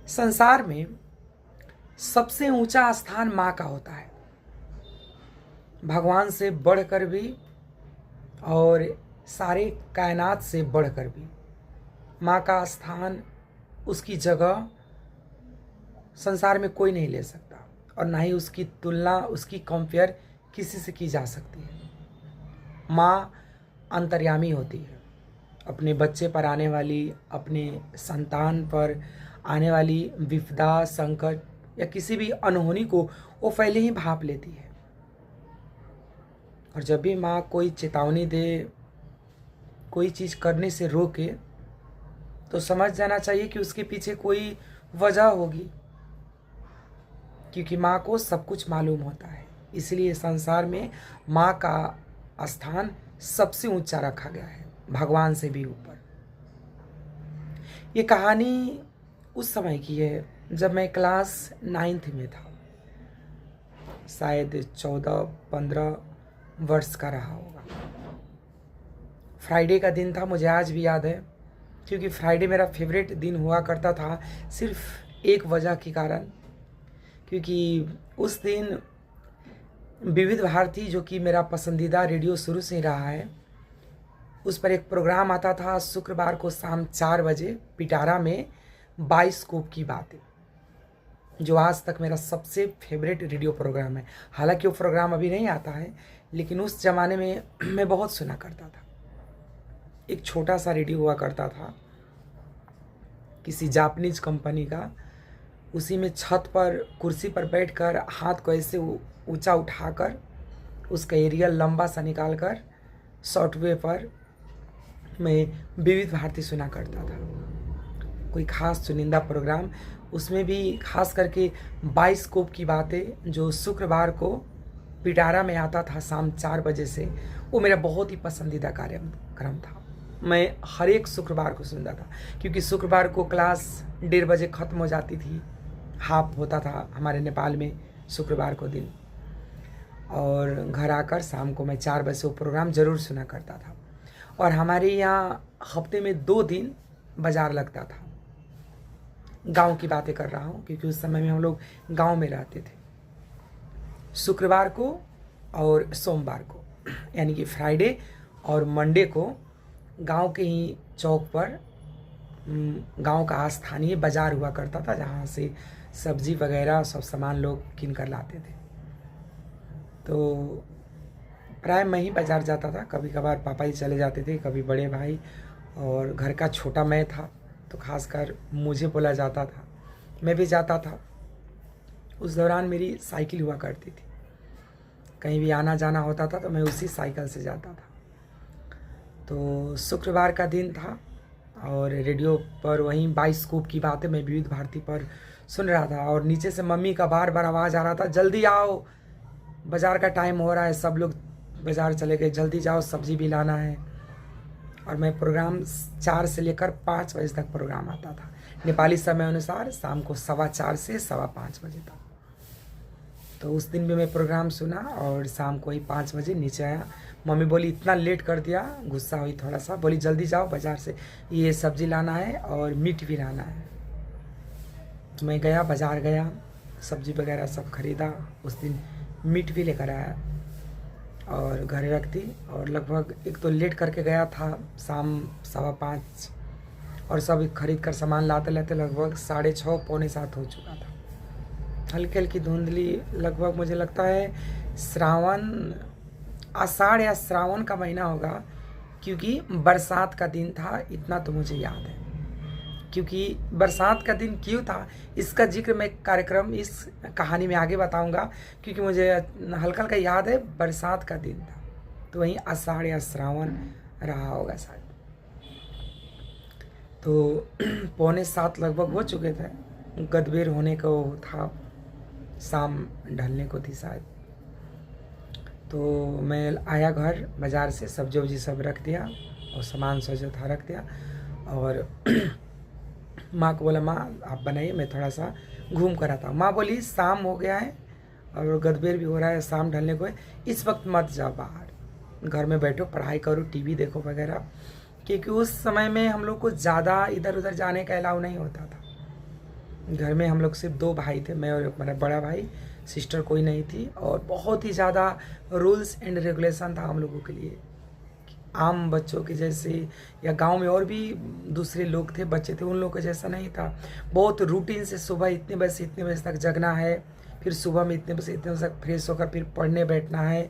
संसार में सबसे ऊंचा स्थान माँ का होता है, भगवान से बढ़कर भी और सारे कायनात से बढ़कर भी। माँ का स्थान, उसकी जगह संसार में कोई नहीं ले सकता और ना ही उसकी तुलना, उसकी कंपेयर किसी से की जा सकती है। माँ अंतर्यामी होती है, अपने बच्चे पर आने वाली, अपने संतान पर आने वाली विपदा, संकट या किसी भी अनहोनी को वो पहले ही भांप लेती है। और जब भी माँ कोई चेतावनी दे, कोई चीज़ करने से रोके, तो समझ जाना चाहिए कि उसके पीछे कोई वजह होगी, क्योंकि माँ को सब कुछ मालूम होता है। इसलिए संसार में माँ का स्थान सबसे ऊंचा रखा गया है, भगवान से भी ऊपर। ये कहानी उस समय की है जब मैं क्लास 9th में था, शायद 14-15 वर्ष का रहा होगा। फ्राइडे का दिन था, मुझे आज भी याद है, क्योंकि फ्राइडे मेरा फेवरेट दिन हुआ करता था सिर्फ एक वजह के कारण, क्योंकि उस दिन विविध भारती, जो कि मेरा पसंदीदा रेडियो शुरू से ही रहा है, उस पर एक प्रोग्राम आता था शुक्रवार को शाम 4 बजे पिटारा में, बाइस्कोप की बातें, जो आज तक मेरा सबसे फेवरेट रेडियो प्रोग्राम है। हालांकि वो प्रोग्राम अभी नहीं आता है, लेकिन उस ज़माने में मैं बहुत सुना करता था। एक छोटा सा रेडियो हुआ करता था किसी जापानीज कंपनी का, उसी में छत पर कुर्सी पर बैठकर हाथ को ऐसे ऊंचा उठाकर उसका एरियल लंबा सा निकाल कर सॉफ्टवेयर पर मैं विविध भारती सुना करता था। कोई खास चुनिंदा प्रोग्राम, उसमें भी खास करके बाइस्कोप की बातें, जो शुक्रवार को पिटारा में आता था शाम 4 बजे से, वो मेरा बहुत ही पसंदीदा कार्यक्रम था। मैं हर एक शुक्रवार को सुनता था, क्योंकि शुक्रवार को क्लास 1:30 बजे ख़त्म हो जाती थी, हाफ होता था हमारे नेपाल में शुक्रवार को दिन, और घर आकर शाम को मैं 4 बजे वो प्रोग्राम ज़रूर सुना करता था। और हमारे यहाँ हफ्ते में 2 दिन बाज़ार लगता था। गांव की बातें कर रहा हूँ, क्योंकि उस समय में हम लोग गांव में रहते थे। शुक्रवार को और सोमवार को, यानी कि फ्राइडे और मंडे को गांव के ही चौक पर गांव का स्थानीय बाज़ार हुआ करता था, जहाँ से सब्जी वगैरह सब सामान लोग किन कर लाते थे। तो प्राय मैं ही बाज़ार जाता था, कभी कभार पापा ही चले जाते थे, कभी बड़े भाई, और घर का छोटा मैं था तो खासकर मुझे बोला जाता था, मैं भी जाता था। उस दौरान मेरी साइकिल हुआ करती थी, कहीं भी आना जाना होता था तो मैं उसी साइकिल से जाता था। तो शुक्रवार का दिन था और रेडियो पर वहीं बाइस्कोप की बातें मैं विविध भारती पर सुन रहा था, और नीचे से मम्मी का बार बार आवाज़ आ रहा था, जल्दी आओ, बाज़ार का टाइम हो रहा है, सब लोग बाज़ार चले गए, जल्दी जाओ, सब्जी भी लाना है। और मैं प्रोग्राम 4 से लेकर 5 बजे तक प्रोग्राम आता था, नेपाली समय अनुसार शाम को 4:15 से 5:15 बजे तक। तो उस दिन भी मैं प्रोग्राम सुना और शाम को ही 5 बजे नीचे आया। मम्मी बोली इतना लेट कर दिया, गुस्सा हुई थोड़ा सा, बोली जल्दी जाओ बाज़ार से, ये सब्ज़ी लाना है और मीट भी लाना है। तो मैं गया, बाज़ार गया, सब्ज़ी वगैरह सब खरीदा। उस दिन मीट भी लेकर आया और घर रख दी, और लगभग एक तो लेट करके गया था शाम 5:15, और सब खरीद कर सामान लाते लाते लगभग 6:30 पौने 7 हो चुका था। हल्की हल्की धुंधली, लगभग मुझे लगता है श्रावण, आषाढ़ या श्रावण का महीना होगा, क्योंकि बरसात का दिन था, इतना तो मुझे याद है। क्योंकि बरसात का दिन क्यों था, इसका जिक्र मैं कार्यक्रम इस कहानी में आगे बताऊंगा, क्योंकि मुझे हल्का हल्का याद है बरसात का दिन था, तो वहीं आषाढ़ या श्रावण रहा होगा शायद। तो पौने 7 लगभग हो चुके थे, गदबेर होने को था, शाम ढलने को थी शायद। तो मैं आया घर, बाज़ार से सब्जी वब्जी सब रख दिया और सामान जो था रख दिया, और माँ को बोला, माँ आप बनाइए, मैं थोड़ा सा घूम कर आता हूँ। माँ बोली शाम हो गया है और गदबेर भी हो रहा है, शाम ढलने को है, इस वक्त मत जाओ बाहर, घर में बैठो, पढ़ाई करो, टीवी देखो वगैरह, क्योंकि उस समय में हम लोग को ज़्यादा इधर उधर जाने का अलाउ नहीं होता था। घर में हम लोग सिर्फ 2 भाई थे, मैं और मेरा बड़ा भाई, सिस्टर कोई नहीं थी। और बहुत ही ज़्यादा रूल्स एंड रेगुलेशन था हम लोगों के लिए, आम बच्चों के जैसे या गांव में और भी दूसरे लोग थे, बच्चे थे, उन लोगों के जैसा नहीं था। बहुत रूटीन से सुबह इतने बजे से इतने बजे तक जगना है, फिर सुबह में इतने बजे से इतने बजे तक फ्रेश होकर फिर पढ़ने बैठना है,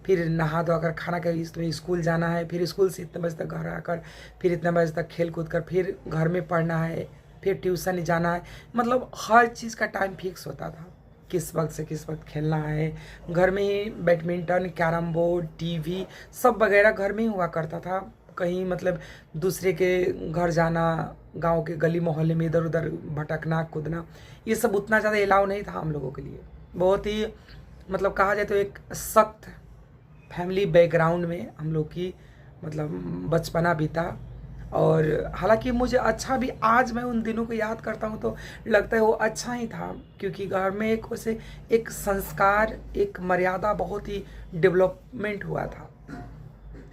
फिर नहा धो कर खाना खा इसमें स्कूल जाना है, फिर स्कूल से इतने बजे तक घर आकर फिर इतने बजे तक खेल कूद कर फिर घर में पढ़ना है, फिर ट्यूशन जाना है। मतलब हर चीज़ का टाइम फिक्स होता था, किस वक्त से किस वक्त खेलना है। घर में ही बैडमिंटन, कैरम बोर्ड, टीवी सब वगैरह घर में ही हुआ करता था। कहीं मतलब दूसरे के घर जाना, गांव के गली मोहल्ले में इधर उधर भटकना कूदना, ये सब उतना ज़्यादा अलाउ नहीं था हम लोगों के लिए। बहुत ही मतलब कहा जाए तो एक सख्त फैमिली बैकग्राउंड में हम लोग की मतलब बचपना बीता। और हालांकि मुझे अच्छा भी, आज मैं उन दिनों को याद करता हूँ तो लगता है वो अच्छा ही था, क्योंकि घर में एक वैसे एक संस्कार, एक मर्यादा बहुत ही डेवलपमेंट हुआ था।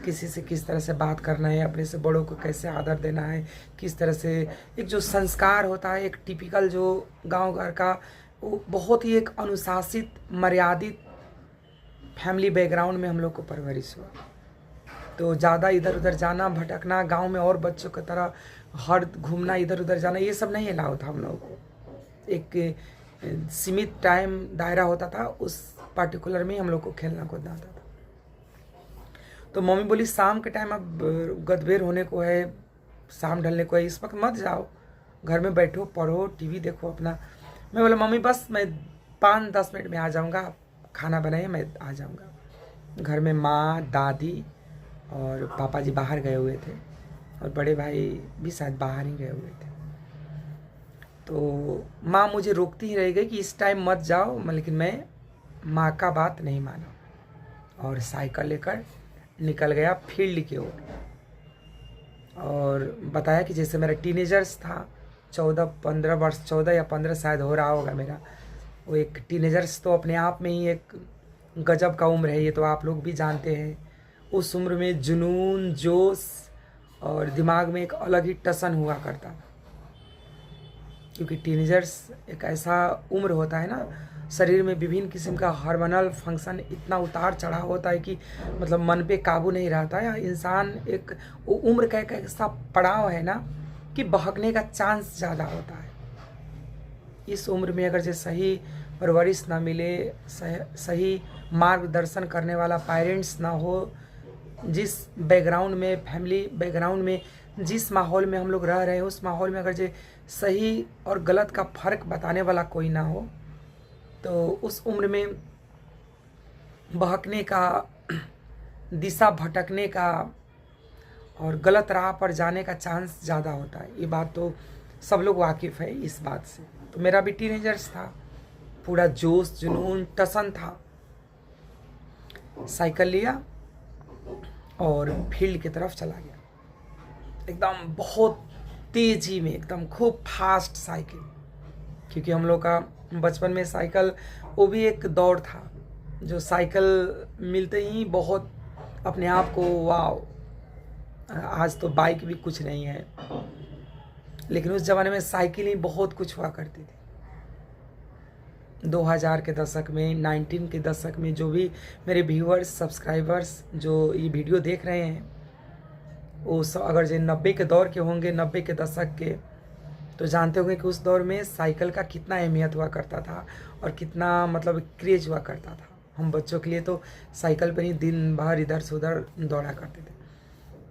किसी से किस तरह से बात करना है, अपने से बड़ों को कैसे आदर देना है, किस तरह से एक जो संस्कार होता है, एक टिपिकल जो गांव घर का, वो बहुत ही एक अनुशासित मर्यादित फैमिली बैकग्राउंड में हम लोग को परवरिश हुआ। तो ज़्यादा इधर उधर जाना, भटकना, गांव में और बच्चों की तरह हर घूमना, इधर उधर जाना, ये सब नहीं अलाउ था हम लोगों को। एक सीमित टाइम दायरा होता था, उस पार्टिकुलर में हम लोग को खेलना कूदना होता था। तो मम्मी बोली शाम के टाइम अब गदबेर होने को है, शाम ढलने को है, इस वक्त मत जाओ, घर में बैठो, पढ़ो, टीवी देखो अपना। मैं बोला मम्मी बस मैं 5-10 मिनट में आ जाऊँगा, खाना बनाइए मैं आ जाऊँगा। घर में माँ, दादी और पापा जी बाहर गए हुए थे, और बड़े भाई भी शायद बाहर ही गए हुए थे। तो माँ मुझे रोकती ही रह गई कि इस टाइम मत जाओ, लेकिन मैं माँ का बात नहीं माना और साइकिल लेकर निकल गया फील्ड की ओर। और बताया कि जैसे मेरा टीनेजर्स था, 14-15 वर्ष, 14 या 15 शायद हो रहा होगा मेरा। वो एक टीनेजर्स तो अपने आप में ही एक गजब का उम्र है, ये तो आप लोग भी जानते हैं। उस उम्र में जुनून, जोश और दिमाग में एक अलग ही टसन हुआ करता था, क्योंकि टीनेजर्स एक ऐसा उम्र होता है ना, शरीर में विभिन्न किस्म का हार्मोनल फंक्शन इतना उतार चढ़ाव होता है कि मतलब मन पे काबू नहीं रहता है। इंसान एक वो उम्र का एक ऐसा पड़ाव है ना कि बहकने का चांस ज़्यादा होता है। इस उम्र में अगर जो सही परवरिश ना मिले, सही मार्गदर्शन करने वाला पेरेंट्स ना हो, जिस बैकग्राउंड में, फैमिली बैकग्राउंड में, जिस माहौल में हम लोग रह रहे हैं, उस माहौल में अगर जो सही और गलत का फ़र्क बताने वाला कोई ना हो, तो उस उम्र में बहकने का, दिशा भटकने का और गलत राह पर जाने का चांस ज़्यादा होता है। ये बात तो सब लोग वाकिफ़ है इस बात से। तो मेरा भी टीनेजर्स था, पूरा जोश, जुनून, टसन था। साइकिल लिया और फील्ड की तरफ चला गया, एकदम बहुत तेज़ी में, एकदम खूब फास्ट साइकिल। क्योंकि हम लोग का बचपन में साइकिल, वो भी एक दौर था, जो साइकिल मिलते ही बहुत अपने आप को वाव, आज तो बाइक भी कुछ नहीं है, लेकिन उस ज़माने में साइकिल ही बहुत कुछ हुआ करती थी। 2000 के दशक में, 19 के दशक में जो भी मेरे व्यूअर्स, सब्सक्राइबर्स जो ये वीडियो देख रहे हैं, वो सब अगर जो 90 के दौर के होंगे, 90 के दशक के, तो जानते होंगे कि उस दौर में साइकिल का कितना अहमियत हुआ करता था और कितना मतलब क्रेज हुआ करता था। हम बच्चों के लिए तो साइकिल पर ही दिन भर इधर से उधर दौड़ा करते थे।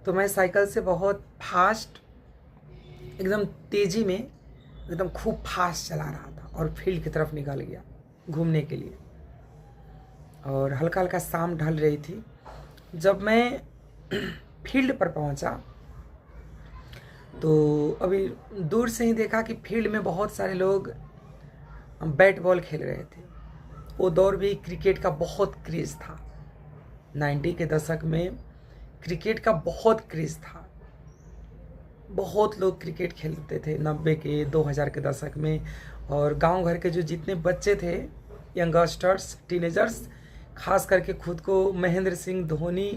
तो मैं साइकिल से बहुत फास्ट, एकदम तेज़ी में, एकदम खूब फास्ट चला रहा था और फील्ड की तरफ निकल गया घूमने के लिए। और हल्का हल्का शाम ढल रही थी। जब मैं फील्ड पर पहुंचा तो अभी दूर से ही देखा कि फील्ड में बहुत सारे लोग बैट बॉल खेल रहे थे। वो दौर भी क्रिकेट का बहुत क्रेज़ था। 90 के दशक में क्रिकेट का बहुत क्रेज़ था, बहुत लोग क्रिकेट खेलते थे 90 के, 2000 के दशक में। और गांव घर के जो जितने बच्चे थे, यंगस्टर्स, टीनेजर्स, खास करके खुद को महेंद्र सिंह धोनी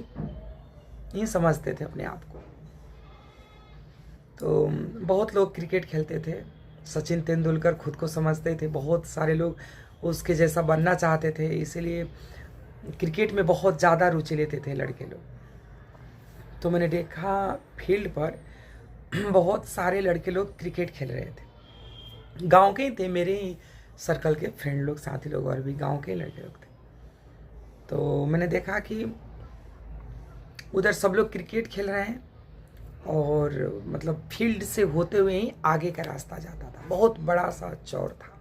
ही समझते थे अपने आप को। तो बहुत लोग क्रिकेट खेलते थे। सचिन तेंदुलकर खुद को समझते थे, बहुत सारे लोग उसके जैसा बनना चाहते थे, इसीलिए क्रिकेट में बहुत ज़्यादा रुचि लेते थे लड़के लोग। तो मैंने देखा फील्ड पर बहुत सारे लड़के लोग क्रिकेट खेल रहे थे, गांव के ही थे, मेरे ही सर्कल के फ्रेंड लोग, साथी लोग, और भी गांव के लड़के लोग थे। तो मैंने देखा कि उधर सब लोग क्रिकेट खेल रहे हैं और मतलब फील्ड से होते हुए ही आगे का रास्ता जाता था, बहुत बड़ा सा चौर था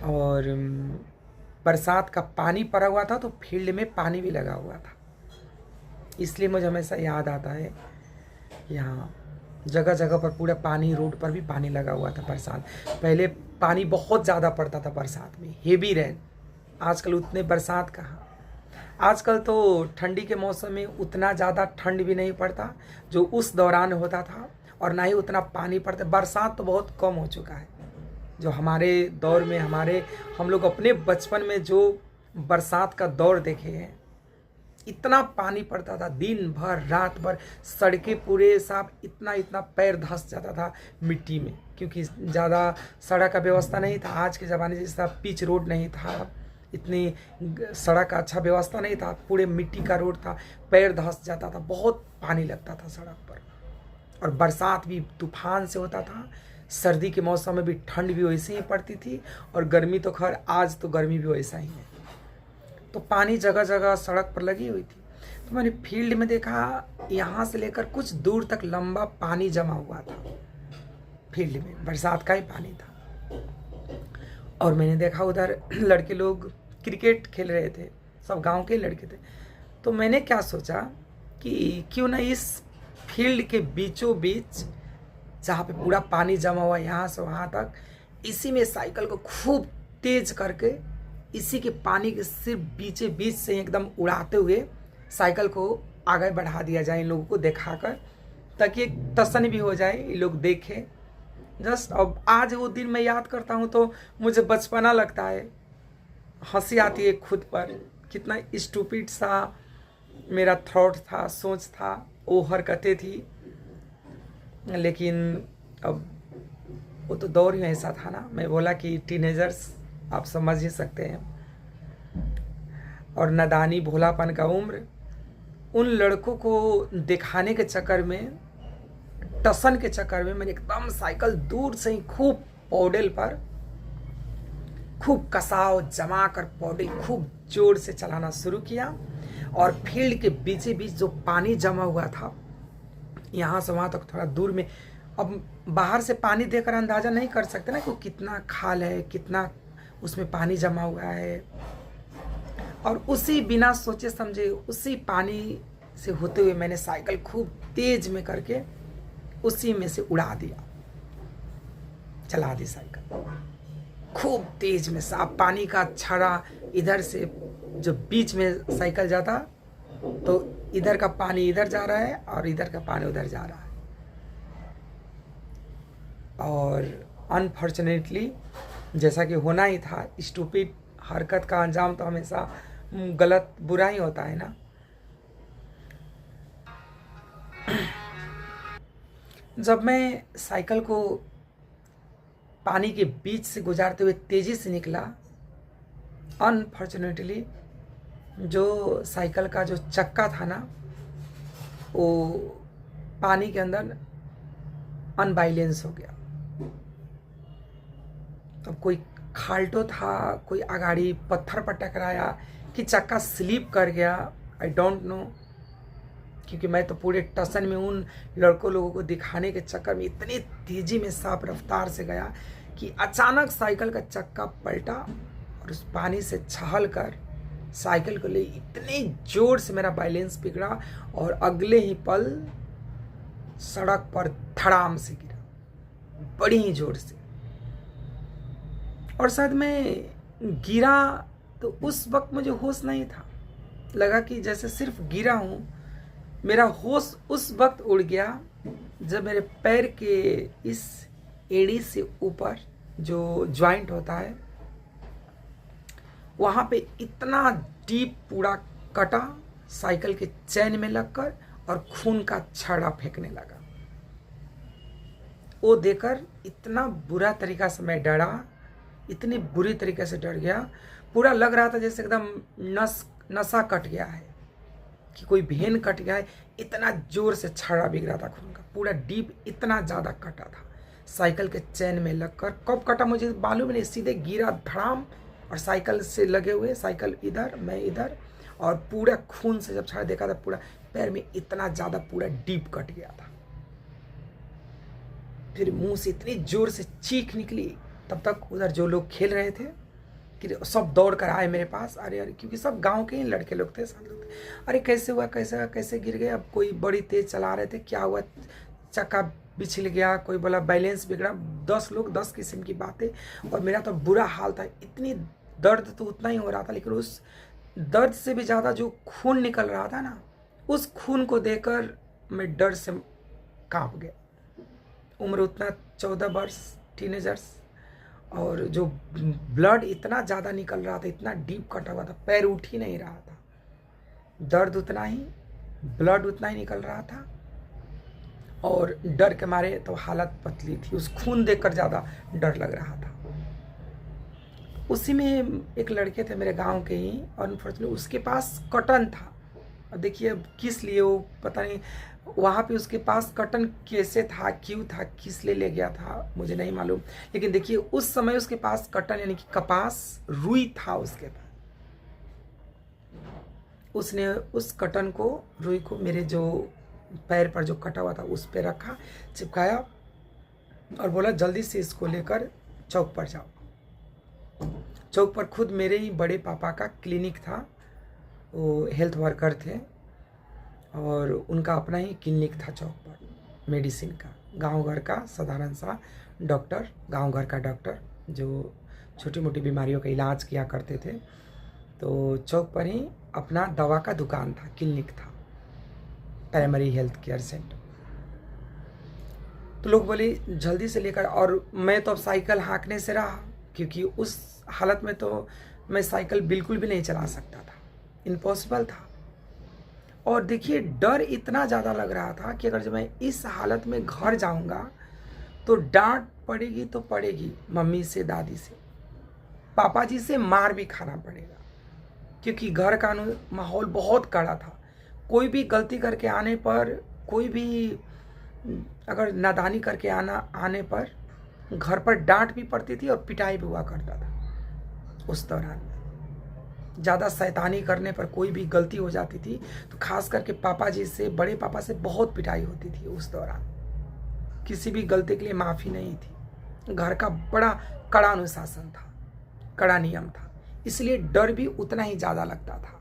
और बरसात का पानी पड़ा हुआ था, तो फील्ड में पानी भी लगा हुआ था। इसलिए मुझे हमेशा याद आता है, यहाँ जगह जगह पर पूरा पानी, रोड पर भी पानी लगा हुआ था। बरसात पहले पानी बहुत ज़्यादा पड़ता था, बरसात में हेवी रेन। आजकल उतने बरसात कहाँ, आजकल तो ठंडी के मौसम में उतना ज़्यादा ठंड भी नहीं पड़ता जो उस दौरान होता था, और ना ही उतना पानी पड़ता। बरसात तो बहुत कम हो चुका है। जो हमारे दौर में, हम लोग अपने बचपन में जो बरसात का दौर देखे हैं, इतना पानी पड़ता था, दिन भर रात भर, सड़कें पूरे साफ, इतना पैर धंस जाता था मिट्टी में, क्योंकि ज़्यादा सड़क का व्यवस्था नहीं था। आज के ज़माने जैसा पिच रोड नहीं था, इतनी सड़क का अच्छा व्यवस्था नहीं था, पूरे मिट्टी का रोड था, पैर धंस जाता था, बहुत पानी लगता था सड़क पर। और बरसात भी तूफान से होता था। सर्दी के मौसम में भी ठंड भी वैसे ही पड़ती थी, और गर्मी तो खैर आज तो गर्मी भी वैसा ही है। तो पानी जगह जगह सड़क पर लगी हुई थी। तो मैंने फील्ड में देखा, यहाँ से लेकर कुछ दूर तक लंबा पानी जमा हुआ था फील्ड में, बरसात का ही पानी था। और मैंने देखा उधर लड़के लोग क्रिकेट खेल रहे थे, सब गांव के लड़के थे। तो मैंने क्या सोचा कि क्यों ना इस फील्ड के बीचों बीच, जहाँ पे पूरा पानी जमा हुआ है यहाँ से वहाँ तक, इसी में साइकिल को खूब तेज करके, इसी के पानी के सिर्फ बीचे बीच से एकदम उड़ाते हुए साइकिल को आगे बढ़ा दिया जाए, इन लोगों को दिखाकर, ताकि एक टसन भी हो जाए, ये लोग देखें। जस्ट अब आज वो दिन मैं याद करता हूँ तो मुझे बचपना लगता है, हंसी आती है खुद पर, कितना स्टूपिड सा मेरा थॉट था, सोच था, वो हरकतें थी। लेकिन अब वो तो दौर ही ऐसा था ना। मैं बोला कि टीनेजर्स, आप समझ ही सकते हैं, और नादानी भोलापन का उम्र, उन लड़कों को दिखाने के चक्कर में, टसन के चक्कर में, मैंने एकदम साइकिल दूर से ही खूब पौडेल पर खूब कसाव जमा कर पौडेल खूब जोर से चलाना शुरू किया। और फील्ड के बीचे बीच जो पानी जमा हुआ था, यहाँ से वहाँ तक थोड़ा दूर में, अब बाहर से पानी देखकर अंदाज़ा नहीं कर सकते ना कि कितना खाल है, कितना उसमें पानी जमा हुआ है। और उसी बिना सोचे समझे, उसी पानी से होते हुए मैंने साइकिल खूब तेज में करके उसी में से उड़ा दिया, चला दी साइकिल खूब तेज में। साफ पानी का छड़ा, इधर से जो बीच में साइकिल जाता, तो इधर का पानी इधर जा रहा है और इधर का पानी उधर जा रहा है। और अनफॉर्चुनेटली, जैसा कि होना ही था, स्टूपिड हरकत का अंजाम तो हमेशा गलत, बुरा ही होता है ना। जब मैं साइकिल को पानी के बीच से गुजारते हुए तेजी से निकला, अनफॉर्चुनेटली जो साइकिल का जो चक्का था ना, वो पानी के अंदर अनबैलेंस हो गया। अब कोई खाल्टो था, कोई अगाड़ी पत्थर पर टकराया कि चक्का स्लिप कर गया, आई डोंट नो। क्योंकि मैं तो पूरे टसन में उन लड़कों लोगों को दिखाने के चक्कर में इतनी तेजी में साफ रफ्तार से गया कि अचानक साइकिल का चक्का पलटा और उस पानी से छहल कर साइकिल को ले इतने जोर से मेरा बैलेंस बिगड़ा और अगले ही पल सड़क पर धड़ाम से गिरा, बड़ी ही जोर से। और शायद मैं गिरा तो उस वक्त मुझे होश नहीं था, लगा कि जैसे सिर्फ गिरा हूँ। मेरा होश उस वक्त उड़ गया जब मेरे पैर के इस एड़ी से ऊपर जो जॉइंट होता है, वहाँ पे इतना डीप पूरा कटा, साइकिल के चैन में लगकर, और खून का छड़ा फेंकने लगा। वो देखकर इतना बुरा तरीका से मैं डरा, इतनी बुरी तरीके से डर गया, पूरा लग रहा था जैसे एकदम नशा कट गया है कि कोई भेन कट गया है। इतना जोर से छड़ा बिग रहा था खून का, पूरा डीप इतना ज़्यादा कटा था। साइकिल के चैन में लगकर कब कटा मुझे मालूम नहीं, सीधे गिरा धड़ाम और साइकिल से लगे हुए, साइकिल इधर मैं इधर, और पूरा खून से जब छड़ा देखा था पूरा पैर में इतना ज़्यादा पूरा डीप कट गया था। फिर मुंह से इतनी जोर से चीख निकली। तब तक उधर जो लोग खेल रहे थे कि सब दौड़ कर आए मेरे पास। अरे अरे, क्योंकि सब गांव के ही लड़के लोग थे, सब लोग थे। अरे कैसे हुआ, कैसे गिर गए? अब कोई बड़ी तेज चला रहे थे, क्या हुआ? चक्का बिछल गया, कोई बोला बैलेंस बिगड़ा। 10 लोग 10 किस्म की बातें, और मेरा तो बुरा हाल था। इतनी दर्द तो उतना ही हो रहा था, लेकिन उस दर्द से भी ज़्यादा जो खून निकल रहा था ना, उस खून को देखकर मैं डर से कांप गया। उम्र उतना 14 वर्ष, टीनेजर्स, और जो ब्लड इतना ज़्यादा निकल रहा था, इतना डीप कटा हुआ था, पैर उठ ही नहीं रहा था। दर्द उतना ही, ब्लड उतना ही निकल रहा था, और डर के मारे तो हालत पतली थी। उस खून देखकर ज़्यादा डर लग रहा था। उसी में एक लड़के थे मेरे गांव के ही, और अनफॉर्चुनेटली उसके पास कटन था। अब देखिए किस लिए वो पता नहीं, वहाँ पे उसके पास कटन कैसे था, क्यों था, किस लिए ले गया था मुझे नहीं मालूम। लेकिन देखिए उस समय उसके पास कटन यानी कि कपास, रुई था उसके पास। उसने उस कटन को, रुई को मेरे जो पैर पर जो कटा हुआ था उस पे रखा, चिपकाया, और बोला जल्दी से इसको लेकर चौक पर जाओ। चौक पर खुद मेरे ही बड़े पापा का क्लिनिक था, वो हेल्थ वर्कर थे, और उनका अपना ही क्लिनिक था चौक पर मेडिसिन का। गांव घर का साधारण सा डॉक्टर, गांव घर का डॉक्टर जो छोटी मोटी बीमारियों का इलाज किया करते थे। तो चौक पर ही अपना दवा का दुकान था, क्लिनिक था, प्राइमरी हेल्थ केयर सेंटर। तो लोग बोले जल्दी से लेकर, और मैं तो अब साइकिल हाँकने से रहा, क्योंकि उस हालत में तो मैं साइकिल बिल्कुल भी नहीं चला सकता था, इम्पॉसिबल था। और देखिए डर इतना ज़्यादा लग रहा था कि अगर जब मैं इस हालत में घर जाऊंगा तो डांट पड़ेगी, तो पड़ेगी मम्मी से, दादी से, पापा जी से मार भी खाना पड़ेगा, क्योंकि घर का माहौल बहुत कड़ा था। कोई भी गलती करके आने पर, कोई भी अगर नादानी करके आने पर घर पर डांट भी पड़ती थी और पिटाई भी हुआ करता था। उस दौरान ज़्यादा शैतानी करने पर कोई भी गलती हो जाती थी तो खास करके पापा जी से, बड़े पापा से बहुत पिटाई होती थी। उस दौरान किसी भी गलती के लिए माफ़ी नहीं थी। घर का बड़ा कड़ा अनुशासन था, कड़ा नियम था, इसलिए डर भी उतना ही ज़्यादा लगता था।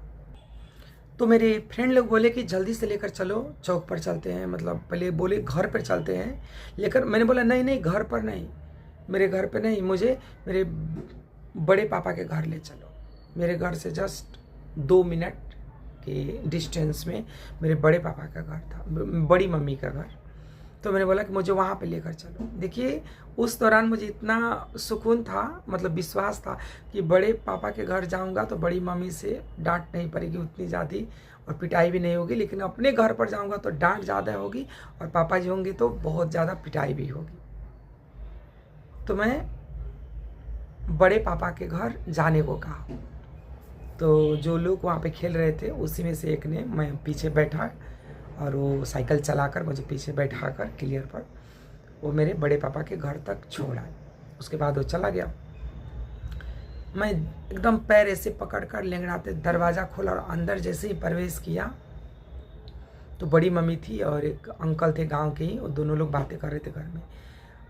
तो मेरे फ्रेंड लोग बोले कि जल्दी से लेकर चलो, चौक पर चलते हैं, मतलब पहले बोले घर पर चलते हैं लेकर। मैंने बोला नहीं नहीं, घर पर नहीं, मेरे घर पर नहीं, मुझे मेरे बड़े पापा के घर ले चलो। मेरे घर से जस्ट 2 मिनट के डिस्टेंस में मेरे बड़े पापा का घर था, बड़ी मम्मी का घर। तो मैंने बोला कि मुझे वहाँ पे लेकर चलो। देखिए उस दौरान मुझे इतना सुकून था, मतलब विश्वास था कि बड़े पापा के घर जाऊँगा तो बड़ी मम्मी से डांट नहीं पड़ेगी उतनी ज़्यादा, और पिटाई भी नहीं होगी। लेकिन अपने घर पर जाऊँगा तो डांट ज़्यादा होगी, और पापा जी होंगे तो बहुत ज़्यादा पिटाई भी होगी। तो मैं बड़े पापा के घर जाने को कहा। तो जो लोग वहाँ पे खेल रहे थे उसी में से एक ने, मैं पीछे बैठा, और वो साइकिल चलाकर मुझे पीछे बैठा कर क्लियर पर वो मेरे बड़े पापा के घर तक छोड़ा। उसके बाद वो चला गया। मैं एकदम पैर ऐसे पकड़कर लेंगड़ाते दरवाज़ा खोला, और अंदर जैसे ही प्रवेश किया तो बड़ी मम्मी थी और एक अंकल थे गांव के ही, वो दोनों लोग बातें कर रहे थे घर में।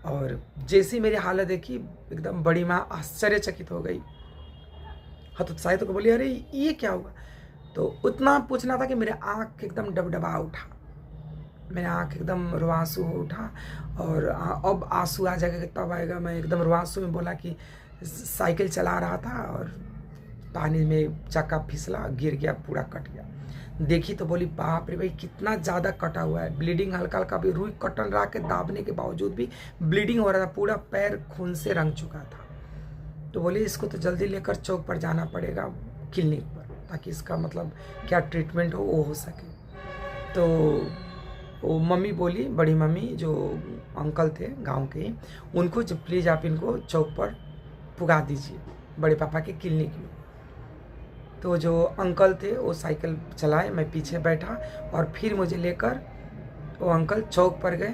और जैसे ही मेरी हालत देखी एकदम बड़ी माँ आश्चर्यचकित हो गई, हतोत्साहित होकर बोली अरे ये क्या हुआ। तो उतना पूछना था कि मेरे आँख एकदम डबडबा उठा, मेरा आँख एकदम रुआंसू हो उठा, और अब आंसू आ जाएगा तब आएगा। मैं एकदम रुआंसू में बोला कि साइकिल चला रहा था और पानी में चक्का फिसला, गिर गया, पूरा कट गया। देखी तो बोली बाप रे भाई कितना ज़्यादा कटा हुआ है, ब्लीडिंग हल्का हल्का भी, रुई कटन रहा के दाबने के बावजूद भी ब्लीडिंग हो रहा था, पूरा पैर खून से रंग चुका था। तो बोले इसको तो जल्दी लेकर चौक पर जाना पड़ेगा क्लिनिक पर, ताकि इसका मतलब क्या ट्रीटमेंट हो वो हो सके। तो वो मम्मी बोली, बड़ी मम्मी जो अंकल थे गांव के, उनको जो प्लीज़ आप इनको चौक पर पुगा दीजिए बड़े पापा के क्लिनिक में। तो जो अंकल थे वो साइकिल चलाए, मैं पीछे बैठा और फिर मुझे लेकर वो अंकल चौक पर गए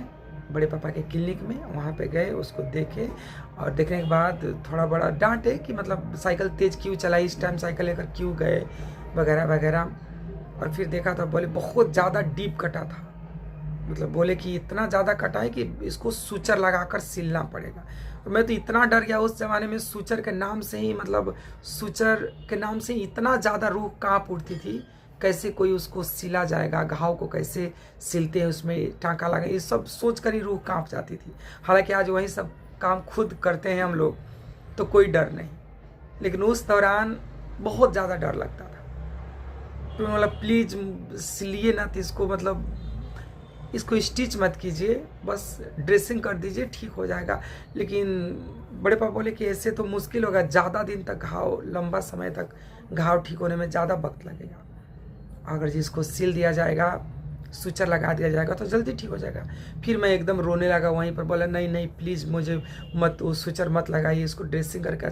बड़े पापा के क्लिनिक में। वहाँ पे गए, उसको देखे और देखने के बाद थोड़ा बड़ा डांटे कि मतलब साइकिल तेज़ क्यों चलाई, इस टाइम साइकिल लेकर क्यों गए, वगैरह वगैरह। और फिर देखा तो बोले बहुत ज़्यादा डीप कटा था, मतलब बोले कि इतना ज़्यादा कटा है कि इसको सूचर लगाकर सिलना पड़ेगा। तो मैं तो इतना डर गया उस ज़माने में, सूचर के नाम से ही, मतलब सूचर के नाम से ही इतना ज़्यादा रूह काँप उठती थी, कैसे कोई उसको सिला जाएगा, घाव को कैसे सिलते हैं, उसमें टाँका लगा, ये सब सोच कर ही रूह काँप जाती थी। हालांकि आज वही सब काम खुद करते हैं हम लोग, तो कोई डर नहीं, लेकिन उस दौरान बहुत ज़्यादा डर लगता था। तो मतलब प्लीज़ सिलिए ना, तो इसको मतलब इसको स्टिच मत कीजिए, बस ड्रेसिंग कर दीजिए, ठीक हो जाएगा। लेकिन बड़े पापा बोले कि ऐसे तो मुश्किल होगा, ज़्यादा दिन तक घाव, लंबा समय तक घाव ठीक होने में ज़्यादा वक्त लगेगा। अगर जिसको सिल दिया जाएगा, सूचर लगा दिया जाएगा तो जल्दी ठीक हो जाएगा। फिर मैं एकदम रोने लगा वहीं पर, बोला नहीं नहीं प्लीज़ मुझे मत, वो सूचर मत लगाइए, इसको ड्रेसिंग करके।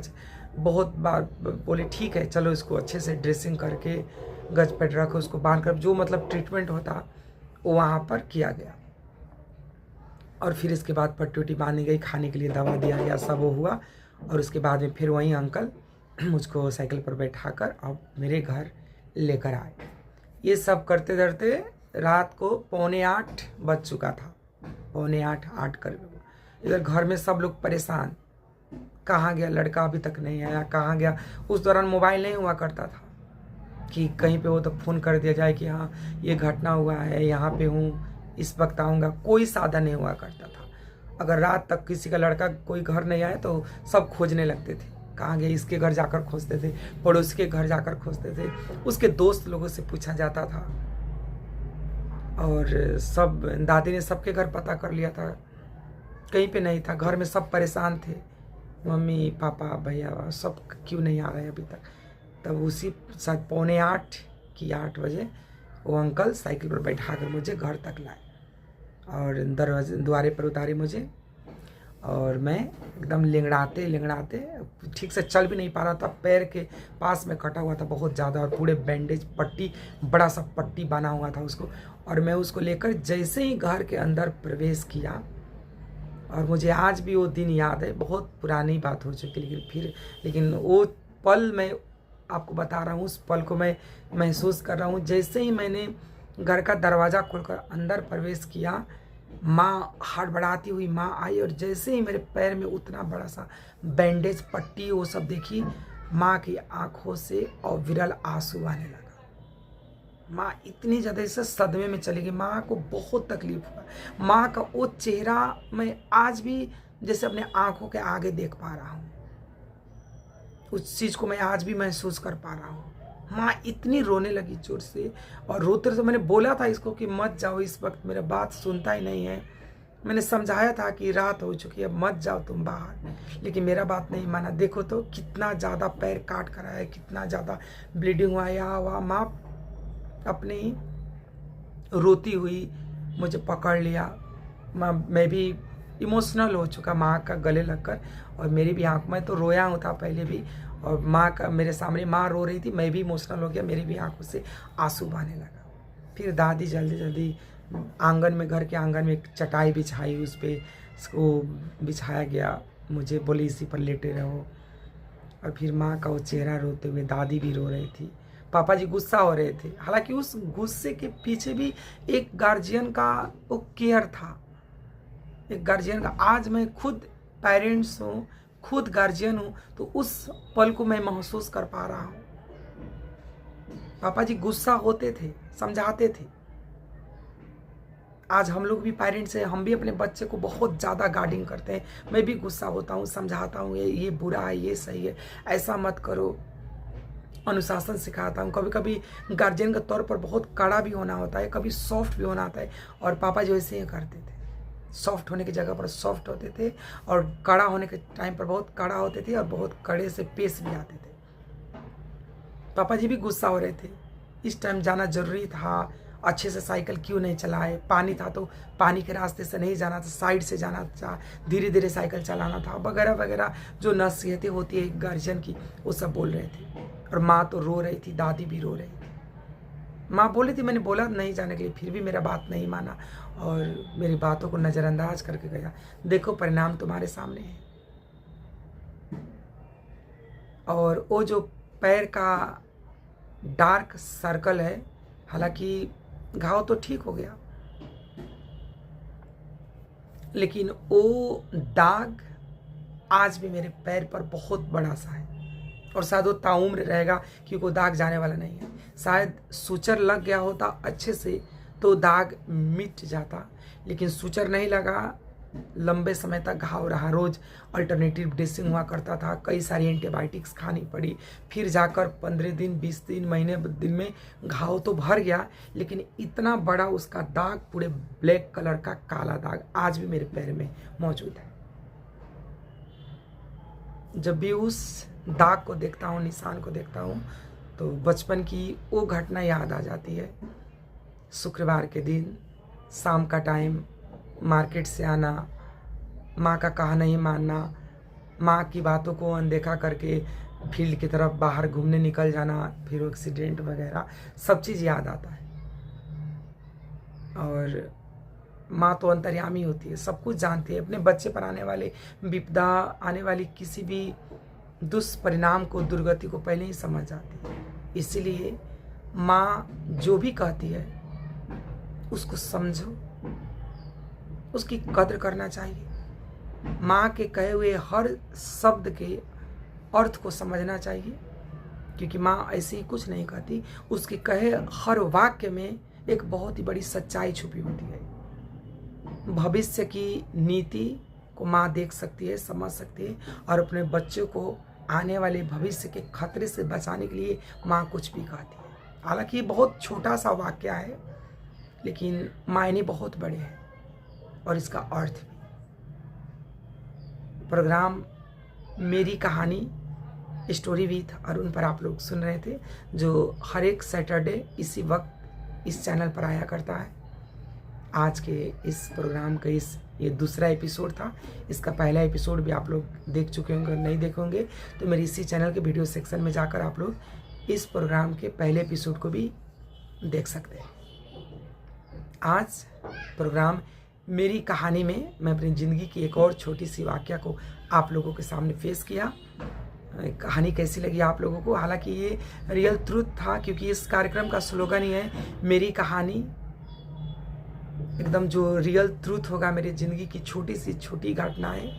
बहुत बार बोले ठीक है चलो इसको अच्छे से ड्रेसिंग करके गज पे रखो, उसको बांध कर, जो मतलब ट्रीटमेंट होता वो वहाँ पर किया गया। और फिर इसके बाद पट्टी उट्टी बांधी गई, खाने के लिए दवा दिया गया, सब वो हुआ। और उसके बाद में फिर वहीं अंकल मुझको साइकिल पर बैठाकर अब मेरे घर लेकर आए। ये सब करते करते रात को 7:45 बज चुका था, 7:45 8 कर। इधर घर में सब लोग परेशान, कहाँ गया लड़का, अभी तक नहीं आया, कहाँ गया। उस दौरान मोबाइल नहीं हुआ करता था कि कहीं पे हो तो फ़ोन कर दिया जाए कि हाँ ये घटना हुआ है, यहाँ पे हूँ, इस वक्त आऊँगा, कोई साधन नहीं हुआ करता था। अगर रात तक किसी का लड़का कोई घर नहीं आए तो सब खोजने लगते थे, कहाँ गए, इसके घर जाकर खोजते थे, पड़ोसी के घर जाकर खोजते थे, उसके दोस्त लोगों से पूछा जाता था। और सब दादी ने सबके घर पता कर लिया था, कहीं पे नहीं था, घर में सब परेशान थे, मम्मी पापा भैया सब क्यों नहीं आ रहे अभी तक। तब उसी शायद 7:45 की 8 बजे वो अंकल साइकिल पर बैठा कर मुझे घर तक लाए और द्वारे पर उतारे मुझे। और मैं एकदम लेंगड़ाते लेंगड़ाते, ठीक से चल भी नहीं पा रहा था, पैर के पास में कटा हुआ था बहुत ज़्यादा, और पूरे बैंडेज पट्टी, बड़ा सा पट्टी बना हुआ था उसको। और मैं उसको लेकर जैसे ही घर के अंदर प्रवेश किया, और मुझे आज भी वो दिन याद है, बहुत पुरानी बात हो चुकी, लेकिन वो पल मैं आपको बता रहा हूँ, उस पल को मैं महसूस कर रहा हूँ। जैसे ही मैंने घर का दरवाज़ा खोलकर अंदर प्रवेश किया, माँ हड़बड़ाती हुई माँ आई, और जैसे ही मेरे पैर में उतना बड़ा सा बैंडेज पट्टी वो सब देखी, माँ की आंखों से अविरल आंसू आने लगा। माँ इतनी ज़्यादा इससे सदमे में चली गई, माँ को बहुत तकलीफ हुआ। माँ का वो चेहरा मैं आज भी जैसे अपने आंखों के आगे देख पा रहा हूँ, उस चीज़ को मैं आज भी महसूस कर पा रहा हूँ। माँ इतनी रोने लगी जोर से, और रोते तो मैंने बोला था इसको कि मत जाओ इस वक्त, मेरा बात सुनता ही नहीं है। मैंने समझाया था कि रात हो चुकी है, मत जाओ तुम बाहर, लेकिन मेरा बात नहीं माना। देखो तो कितना ज़्यादा पैर काट कर आया है, कितना ज़्यादा ब्लीडिंग हुआ, यहाँ हुआ। माँ अपने ही रोती हुई मुझे पकड़ लिया, मैं भी इमोशनल हो चुका माँ का गले लगकर, और मेरी भी आँख में तो रोया हूँ था पहले भी, और माँ का मेरे सामने माँ रो रही थी, मैं भी इमोशनल हो गया, मेरी भी आँखों से आंसू बहने लगा। फिर दादी जल्दी जल्दी आंगन में, घर के आंगन में एक चटाई बिछाई, उस पर इसको बिछाया गया, मुझे बोली इसी पर लेटे रहो। और फिर माँ का वो चेहरा रोते हुए, दादी भी रो रही थी, पापा जी गुस्सा हो रहे थे। हालांकि उस गुस्से के पीछे भी एक गार्जियन का वो केयर था, एक गार्जियन का। आज मैं खुद पेरेंट्स हूँ, खुद गार्जियन हूँ, तो उस पल को मैं महसूस कर पा रहा हूँ। पापा जी गुस्सा होते थे, समझाते थे। आज हम लोग भी पेरेंट्स हैं, हम भी अपने बच्चे को बहुत ज़्यादा गार्डिंग करते हैं। मैं भी गुस्सा होता हूँ, समझाता हूँ ये बुरा है, ये सही है, ऐसा मत करो, अनुशासन सिखाता हूँ। कभी कभी गार्जियन के तौर पर बहुत कड़ा भी होना होता है, कभी सॉफ्ट भी होना होता है, और पापा जी वैसे ही करते थे। सॉफ्ट होने की जगह पर सॉफ्ट होते थे, और कड़ा होने के टाइम पर बहुत कड़ा होते थे, और बहुत कड़े से पेश भी आते थे। पापा जी भी गुस्सा हो रहे थे, इस टाइम जाना जरूरी था, अच्छे से साइकिल क्यों नहीं चलाए, पानी था तो पानी के रास्ते से नहीं जाना था, साइड से जाना था, धीरे धीरे साइकिल चलाना था, वगैरह वगैरह जो नसीहतें होती है एक गार्जियन की, वो सब बोल रहे थे। और माँ तो रो रही थी, दादी भी रो रही थी। माँ बोली थी, मैंने बोला नहीं जाने के लिए, फिर भी मेरा बात नहीं माना और मेरी बातों को नज़रअंदाज करके गया। देखो परिणाम तुम्हारे सामने है। और वो जो पैर का डार्क सर्कल है, हालांकि घाव तो ठीक हो गया, लेकिन वो दाग आज भी मेरे पैर पर बहुत बड़ा सा है और शायद वो ताउम्र रहेगा, क्योंकि वो दाग जाने वाला नहीं है। शायद सूचर लग गया होता अच्छे से तो दाग मिट जाता, लेकिन सूचर नहीं लगा, लंबे समय तक घाव रहा। रोज़ अल्टरनेटिव ड्रेसिंग हुआ करता था, कई सारी एंटीबायोटिक्स खानी पड़ी, फिर जाकर 15 दिन 20 दिन महीने दिन में घाव तो भर गया, लेकिन इतना बड़ा उसका दाग, पूरे ब्लैक कलर का काला दाग आज भी मेरे पैर में मौजूद है। जब भी उस दाग को देखता हूँ, निशान को देखता हूँ, तो बचपन की वो घटना याद आ जाती है। शुक्रवार के दिन शाम का टाइम, मार्केट से आना, माँ का कहा नहीं मानना, माँ की बातों को अनदेखा करके फील्ड की तरफ बाहर घूमने निकल जाना, फिर एक्सीडेंट वगैरह सब चीज़ याद आता है। और माँ तो अंतर्यामी होती है, सब कुछ जानती है, अपने बच्चे पर आने वाले विपदा, आने वाली किसी भी दुष्परिणाम को, दुर्गति को पहले ही समझ जाती है। इसीलिए माँ जो भी कहती है उसको समझो, उसकी कद्र करना चाहिए। माँ के कहे हुए हर शब्द के अर्थ को समझना चाहिए, क्योंकि माँ ऐसे ही कुछ नहीं कहती, उसके कहे हर वाक्य में एक बहुत ही बड़ी सच्चाई छुपी होती है। भविष्य की नीति को माँ देख सकती है, समझ सकती है, और अपने बच्चों को आने वाले भविष्य के खतरे से बचाने के लिए माँ कुछ भी कहती है। हालांकि ये बहुत छोटा सा वाक्य है, लेकिन मायने बहुत बड़े हैं और इसका अर्थ भी। प्रोग्राम मेरी कहानी स्टोरी विथ अरुण पर आप लोग सुन रहे थे, जो हर एक सैटरडे इसी वक्त इस चैनल पर आया करता है। आज के इस प्रोग्राम का ये दूसरा एपिसोड था। इसका पहला एपिसोड भी आप लोग देख चुके होंगे, और नहीं देखोगे तो मेरे इसी चैनल के वीडियो सेक्शन में जाकर आप लोग इस प्रोग्राम के पहले एपिसोड को भी देख सकते हैं। आज प्रोग्राम मेरी कहानी में मैं अपनी ज़िंदगी की एक और छोटी सी वाकया को आप लोगों के सामने पेश किया। कहानी कैसी लगी आप लोगों को? हालांकि ये रियल ट्रूथ था, क्योंकि इस कार्यक्रम का स्लोगन ही है मेरी कहानी। एकदम जो रियल ट्रूथ होगा, मेरी ज़िंदगी की छोटी सी छोटी घटनाएं,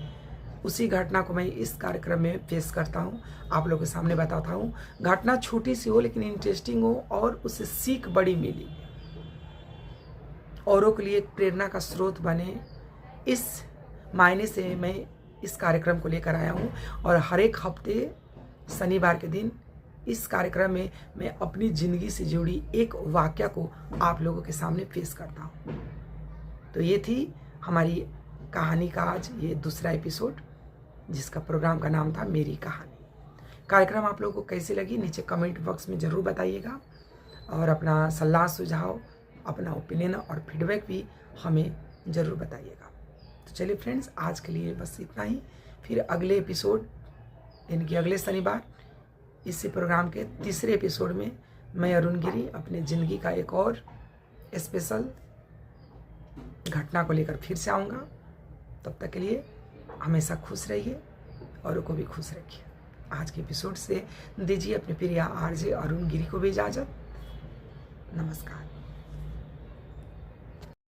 उसी घटना को मैं इस कार्यक्रम में पेश करता हूँ, आप लोगों के सामने बताता हूँ। घटना छोटी सी हो लेकिन इंटरेस्टिंग हो, और उससे सीख बड़ी मिली, औरों के लिए एक प्रेरणा का स्रोत बने, इस मायने से मैं इस कार्यक्रम को लेकर आया हूँ। और हर एक हफ्ते शनिवार के दिन इस कार्यक्रम में मैं अपनी ज़िंदगी से जुड़ी एक वाकया को आप लोगों के सामने पेश करता हूँ। तो ये थी हमारी कहानी का आज ये दूसरा एपिसोड, जिसका प्रोग्राम का नाम था मेरी कहानी। कार्यक्रम आप लोगों को कैसी लगी नीचे कमेंट बॉक्स में ज़रूर बताइएगा, और अपना सलाह सुझाव, अपना ओपिनियन और फीडबैक भी हमें ज़रूर बताइएगा। तो चलिए फ्रेंड्स, आज के लिए बस इतना ही। फिर अगले एपिसोड यानी कि अगले शनिवार इसी प्रोग्राम के तीसरे एपिसोड में मैं अरुण गिरी अपने ज़िंदगी का एक और स्पेशल घटना को लेकर फिर से आऊँगा। तब तक के लिए हमेशा खुश रहिए, औरों को भी खुश रखिए। आज के एपिसोड से दीजिए अपने प्रिय आरजे अरुण गिरी को भी इजाज़त। नमस्कार।